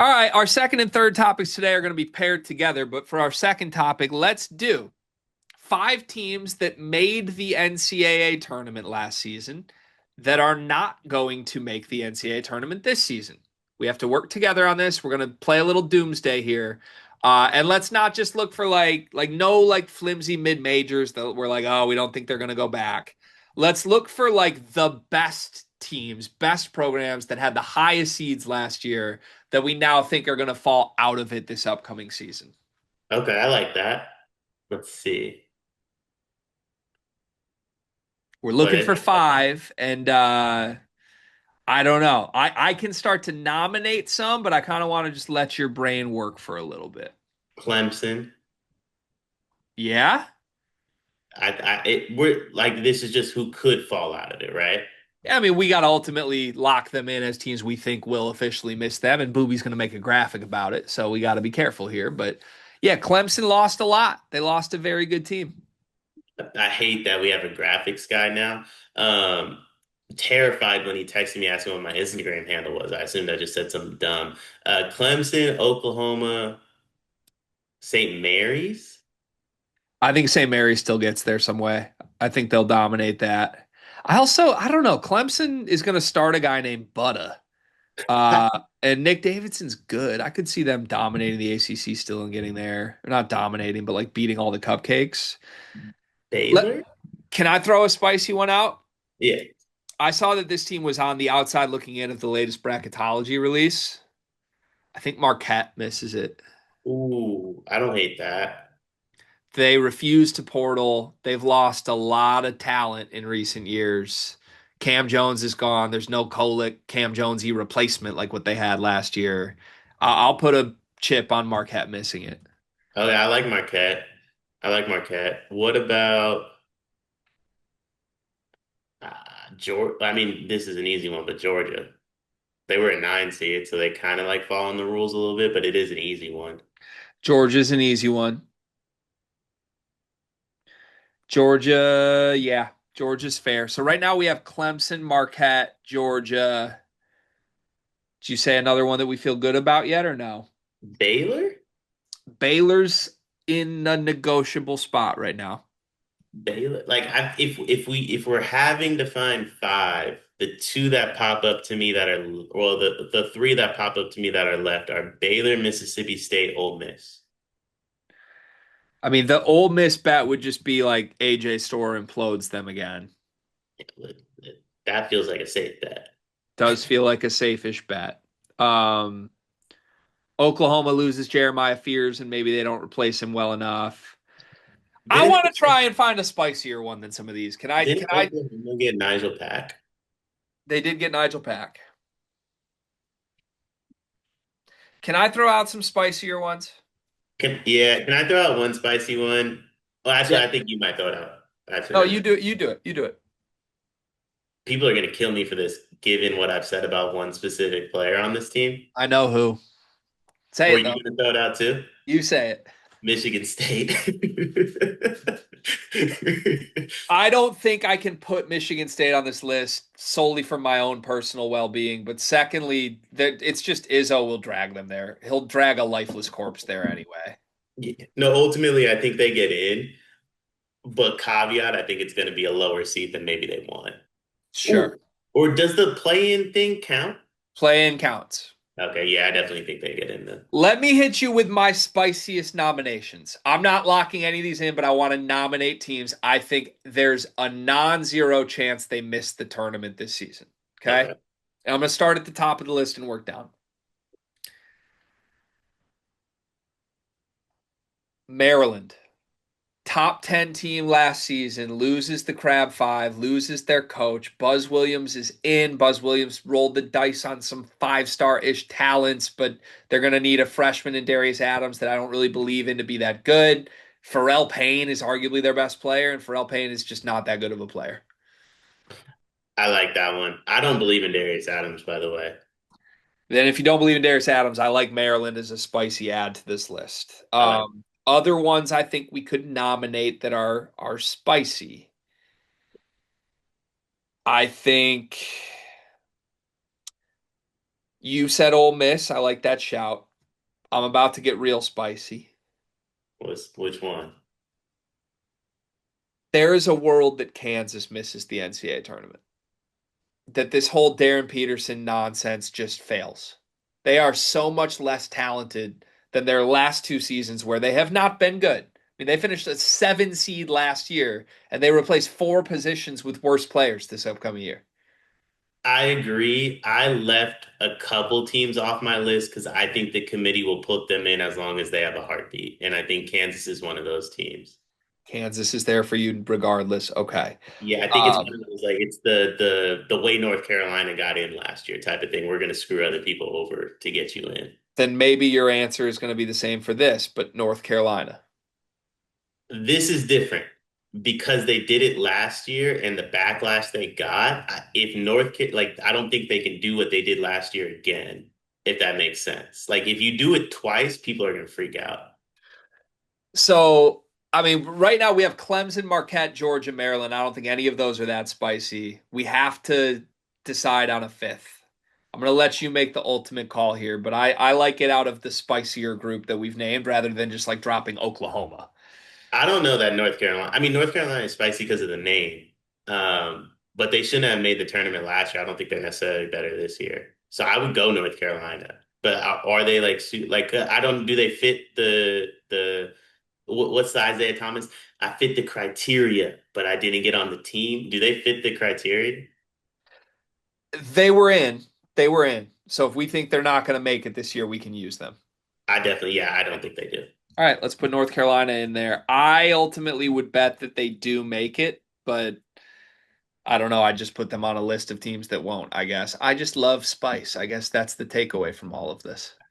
All right, our second and third topics today are going to be paired together, but for our second topic, let's do five teams that made the NCAA tournament last season that are not going to make the NCAA tournament this season. We have to work together on this. We're going to play a little doomsday here. And let's not just look for no like flimsy mid majors that we're like, oh, we don't think they're going to go back. Let's look for like the best teams, best programs that had the highest seeds last year that we now think are going to fall out of it this upcoming season. Okay, I like that. Let's see. We're But looking for five, and I don't know. I can start to nominate some, but I kind of want to just let your brain work for a little bit. Clemson, Yeah? we're like this is just who could fall out of it, right? Yeah, I mean, we got to ultimately lock them in as teams we think will officially miss them, and Booby's going to make a graphic about it, so we got to be careful here. But yeah, Clemson lost a lot. They lost a very good team. I hate that we have a graphics guy now. Um, Terrified when he texted me asking what my Instagram handle was. I assumed I just said something dumb. Clemson, Oklahoma, St. Mary's. I think St. Mary still gets there some way. I think they'll dominate that. I don't know. Clemson is going to start a guy named Butta. And Nick Davidson's good. I could see them dominating the ACC still and getting there. Or not dominating, but like beating all the cupcakes. Let Baylor? Can I throw a spicy one out? Yeah. I saw that this team was on the outside looking in of the latest bracketology release. I think Marquette misses it. Ooh, I don't hate that. They refuse to portal. They've lost a lot of talent in recent years. Cam Jones is gone. There's no Kolick, Cam Jonesy replacement like what they had last year. I'll put a chip on Marquette missing it. Okay, I like Marquette. I like Marquette. What about Georgia? I mean, this is an easy one, but Georgia. They were a nine seed, so they kind of like following the rules a little bit, but it is an easy one. Georgia's an easy one. Georgia, yeah, Georgia's fair. So right now we have Clemson, Marquette, Georgia. Did you say another one that we feel good about yet or no? Baylor? Baylor's in a negotiable spot right now. Baylor? If we're having to find five, the two that pop up to me that are well, the three that pop up to me that are left are Baylor, Mississippi State, Ole Miss. I mean, the Ole Miss bet would just be like AJ Store implodes them again. That feels like a safe bet. Does feel like a safe-ish bet. Um, Oklahoma loses Jeremiah Fears, and maybe they don't replace him well enough. I Didn't want to try and find a spicier one than some of these. Can I? Can didn't I? Oklahoma get Nigel Pack? They did get Nigel Pack. Can I throw out some spicier ones? Can I throw out one spicy one? Well, actually, Yeah. I think you might throw it out. Actually, No, never you mind. do it. You do it. You do it. People are gonna kill me for this, given what I've said about one specific player on this team. I know who. Say Or it are you though. gonna throw it out too? You say it. Michigan State. I don't think I can put Michigan State on this list solely for my own personal well-being, but secondly, that it's just Izzo will drag them there. He'll drag a lifeless corpse there anyway. Yeah. No, ultimately, I think they get in, but caveat, I think it's going to be a lower seed than maybe they want. Sure. Ooh, or does the play-in thing count? Play-in counts. Okay, yeah, I definitely think they get in then. Let me hit you with my spiciest nominations. I'm not locking any of these in, but I want to nominate teams. I think there's a non-zero chance they miss the tournament this season. Okay? Okay. And I'm going to start at the top of the list and work down. Maryland. Top 10 team last season, loses the Crab Five, loses their coach. Buzz Williams is in. Buzz Williams rolled the dice on some five-star-ish talents, but they're going to need a freshman in Darius Adams that I don't really believe in to be that good. Pharrell Payne is arguably their best player, and Pharrell Payne is just not that good of a player. I like that one. I don't believe in Darius Adams, by the way. Then, if you don't believe in Darius Adams, I like Maryland as a spicy add to this list. I like Other ones I think we could nominate that are spicy. I think You said Ole Miss. I like that shout. I'm about to get real spicy. Which one? There is a world that Kansas misses the NCAA tournament. That this whole Darren Peterson nonsense just fails. They are so much less talented than their last two seasons where they have not been good. I mean, they finished a 7 seed last year and they replaced four positions with worse players this upcoming year. I agree. I left a couple teams off my list because I think the committee will put them in as long as they have a heartbeat. And I think Kansas is one of those teams. Kansas is there for you regardless. Okay. Yeah, I think it's Um, one of those like it's the way North Carolina got in last year type of thing. We're gonna screw other people over to get you in. then maybe your answer is going to be the same for this, but North Carolina. This is different because they did it last year and the backlash they got. If like, I don't think they can do what they did last year again, if that makes sense. Like, if you do it twice, people are gonna freak out. So, I mean, right now we have Clemson, Marquette, Georgia, Maryland. I don't think any of those are that spicy. We have to decide on a fifth. I'm going to let you make the ultimate call here, but I like it out of the spicier group that we've named rather than just like dropping Oklahoma. I don't know that North Carolina. I mean, North Carolina is spicy because of the name, but they shouldn't have made the tournament last year. I don't think they're necessarily better this year. So I would go North Carolina. But are they like I don't do they fit what's the Isaiah Thomas? I fit the criteria, but I didn't get on the team. Do they fit the criteria? They were in. They were in. So if we think they're not going to make it this year, we can use them. I definitely, yeah, I don't think they do. All right, let's put North Carolina in there. I ultimately would bet that they do make it, but I don't know. I just put them on a list of teams that won't, I guess. I just love spice. I guess that's the takeaway from all of this.